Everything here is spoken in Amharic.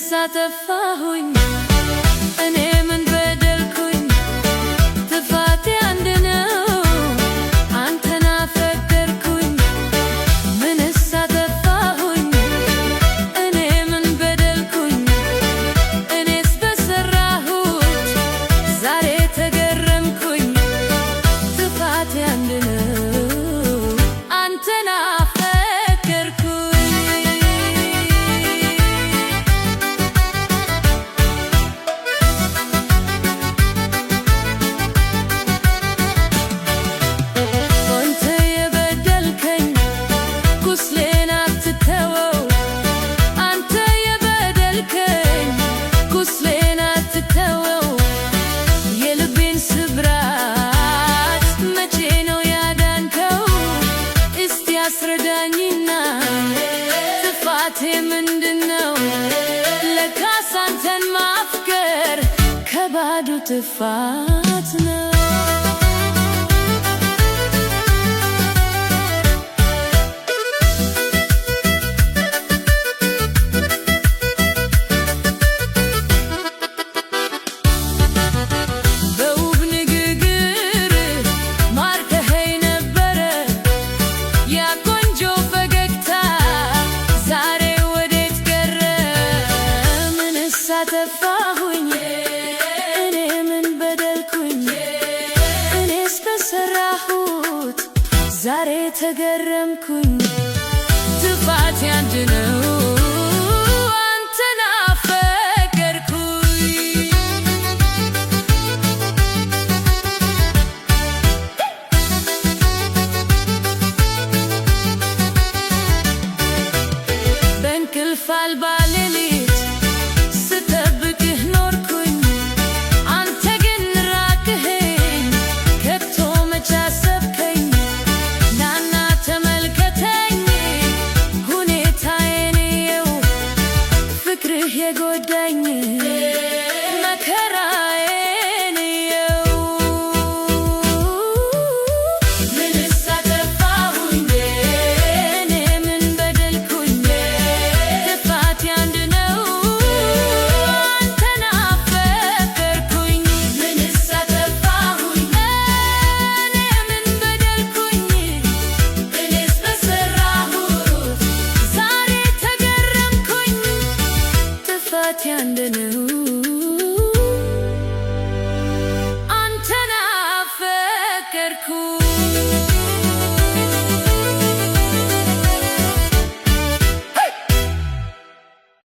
ሳጠፋሁኝ እኔ ምን በደልኩኝ? ጥፋቴ አንድ ነው፣ አንተን አፈቀርኩኝ። ምንስ ሳጠፋሁኝ እኔ ምን በደልኩኝ? እኔስ በሰራሁት ዛሬ ተገረምኩኝ። ጥፋቴ አንድ ነው፣ አንተን አስረዳኝና ጥፋቴ ምንድነው? ለካስ አንተን ማፍቀር ከባዱ ጥፋት ነው። ሳጠፋሁኝ እኔ ምን በደልኩኝ? እኔስ በሰራሁት ዛሬ ተገረምኩኝ። ጥፋቴ አንድ ነው